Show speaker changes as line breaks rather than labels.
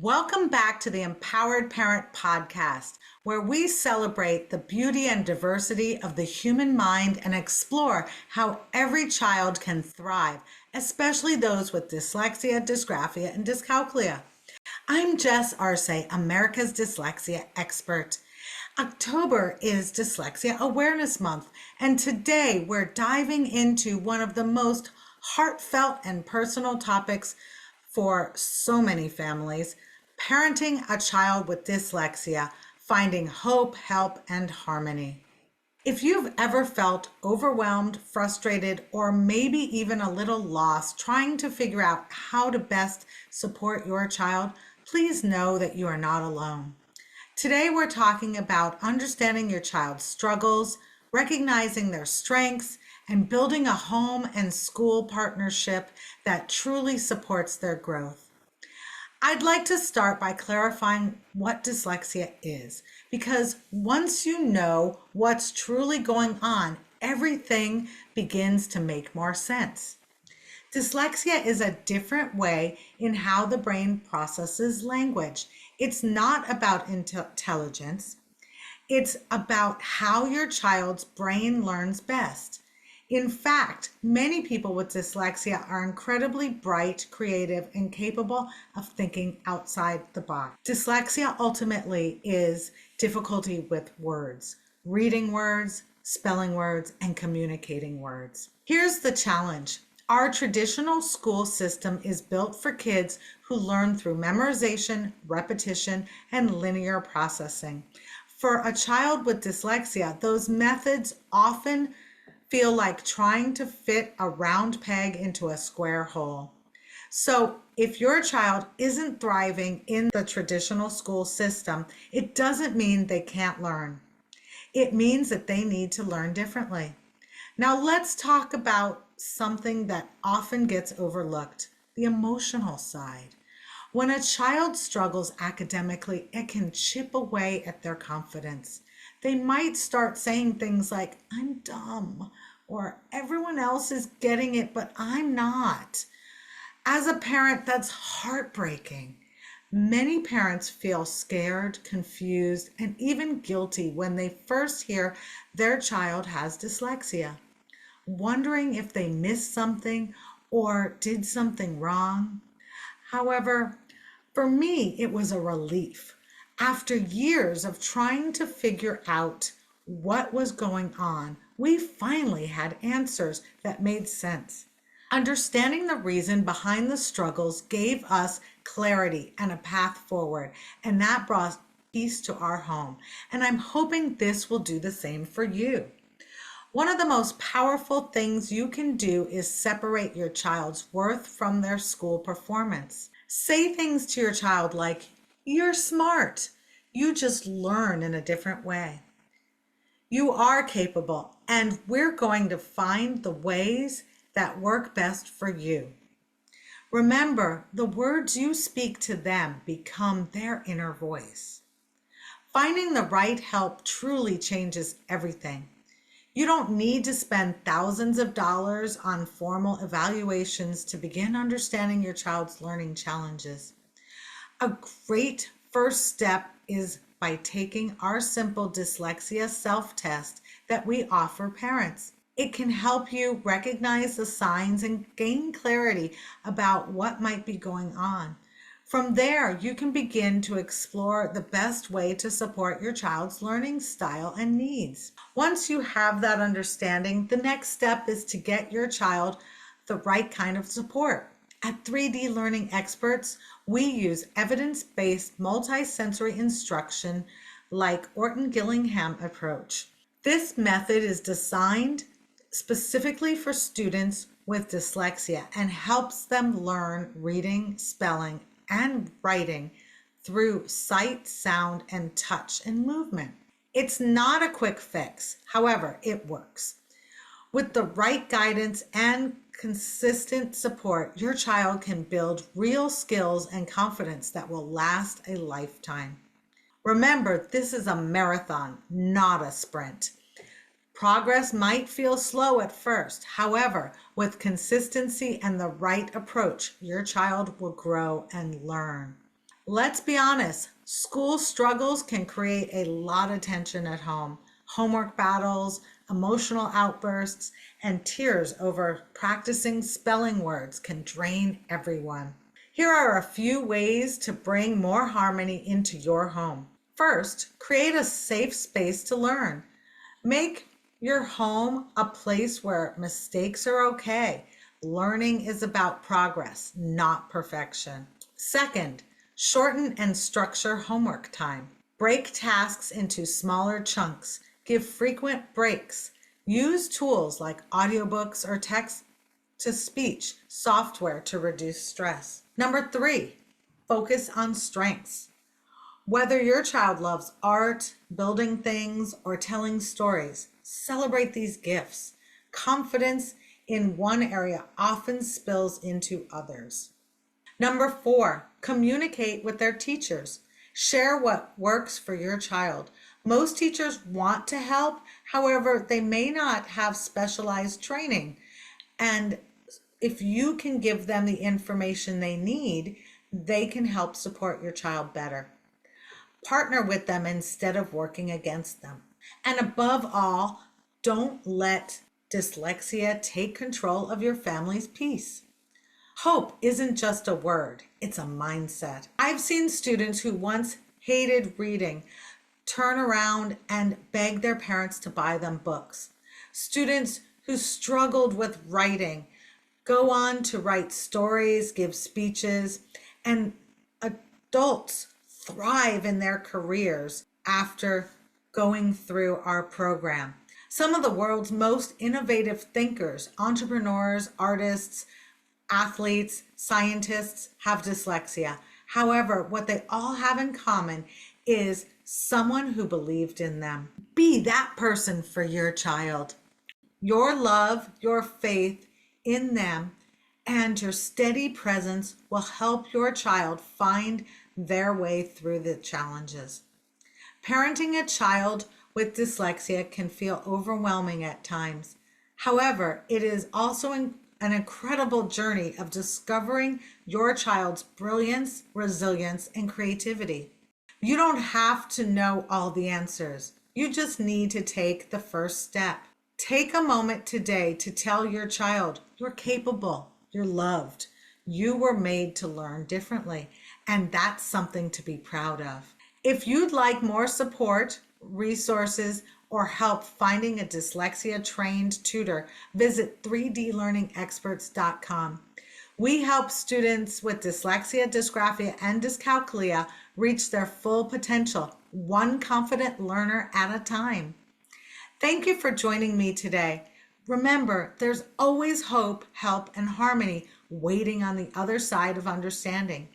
Welcome back to the Empowered Parent Podcast, where we celebrate the beauty and diversity of the human mind and explore how every child can thrive, especially those with dyslexia, dysgraphia, and dyscalculia. I'm Jess Arce, America's dyslexia expert. October is Dyslexia Awareness Month, and today we're diving into one of the most heartfelt and personal topics for so many families: parenting a child with dyslexia, finding hope, help, and harmony. If you've ever felt overwhelmed, frustrated, or maybe even a little lost trying to figure out how to best support your child, please know that you are not alone. Today, we're talking about understanding your child's struggles, recognizing their strengths, and building a home and school partnership that truly supports their growth. I'd like to start by clarifying what dyslexia is, because once you know what's truly going on, everything begins to make more sense. Dyslexia is a different way in how the brain processes language. It's not about intelligence. It's about how your child's brain learns best. In fact, many people with dyslexia are incredibly bright, creative, and capable of thinking outside the box. Dyslexia ultimately is difficulty with words, reading words, spelling words, and communicating words. Here's the challenge. Our traditional school system is built for kids who learn through memorization, repetition, and linear processing. For a child with dyslexia, those methods often feel like trying to fit a round peg into a square hole. So if your child isn't thriving in the traditional school system, it doesn't mean they can't learn. It means that they need to learn differently. Now let's talk about something that often gets overlooked: the emotional side. When a child struggles academically, it can chip away at their confidence. They might start saying things like, "I'm dumb," or "everyone else is getting it, but I'm not." As a parent, that's heartbreaking. Many parents feel scared, confused, and even guilty when they first hear their child has dyslexia, wondering if they missed something or did something wrong. However, for me, it was a relief. After years of trying to figure out what was going on, we finally had answers that made sense. Understanding the reason behind the struggles gave us clarity and a path forward, and that brought peace to our home. And I'm hoping this will do the same for you. One of the most powerful things you can do is separate your child's worth from their school performance. Say things to your child like, "You're smart. You just learn in a different way. You are capable, and we're going to find the ways that work best for you." Remember, the words you speak to them become their inner voice. Finding the right help truly changes everything. You don't need to spend thousands of dollars on formal evaluations to begin understanding your child's learning challenges. A great first step is by taking our simple dyslexia self-test that we offer parents. It can help you recognize the signs and gain clarity about what might be going on. From there, you can begin to explore the best way to support your child's learning style and needs. Once you have that understanding, the next step is to get your child the right kind of support. At 3D Learning Experts, we use evidence-based multisensory instruction like Orton-Gillingham approach. This method is designed specifically for students with dyslexia and helps them learn reading, spelling, and writing through sight, sound, and touch and movement. It's not a quick fix. However, it works. With the right guidance and consistent support, your child can build real skills and confidence that will last a lifetime. Remember, this is a marathon, not a sprint. Progress might feel slow at first. However, with consistency and the right approach, your child will grow and learn. Let's be honest, school struggles can create a lot of tension at home. Homework battles, emotional outbursts, and tears over practicing spelling words can drain everyone. Here are a few ways to bring more harmony into your home. First, create a safe space to learn. Make your home a place where mistakes are okay. Learning is about progress, not perfection. Second, shorten and structure homework time. Break tasks into smaller chunks. Give frequent breaks. Use tools like audiobooks or text-to-speech software to reduce stress. Number 3, focus on strengths. Whether your child loves art, building things, or telling stories, celebrate these gifts. Confidence in one area often spills into others. Number 4, communicate with their teachers. Share what works for your child. Most teachers want to help, however, they may not have specialized training. And if you can give them the information they need, they can help support your child better. Partner with them instead of working against them. And above all, don't let dyslexia take control of your family's peace. Hope isn't just a word, it's a mindset. I've seen students who once hated reading turn around and beg their parents to buy them books. Students who struggled with writing go on to write stories, give speeches, and adults thrive in their careers after going through our program. Some of the world's most innovative thinkers, entrepreneurs, artists, athletes, scientists have dyslexia. However, what they all have in common is someone who believed in them. Be that person for your child. Your love, your faith in them, and your steady presence will help your child find their way through the challenges. Parenting a child with dyslexia can feel overwhelming at times. However, it is also an incredible journey of discovering your child's brilliance, resilience, and creativity. You don't have to know all the answers. You just need to take the first step. Take a moment today to tell your child you're capable, you're loved, you were made to learn differently, and that's something to be proud of. If you'd like more support, resources, or help finding a dyslexia-trained tutor, visit 3dlearningexperts.com. We help students with dyslexia, dysgraphia, and dyscalculia reach their full potential, one confident learner at a time. Thank you for joining me today. Remember, there's always hope, help, and harmony waiting on the other side of understanding.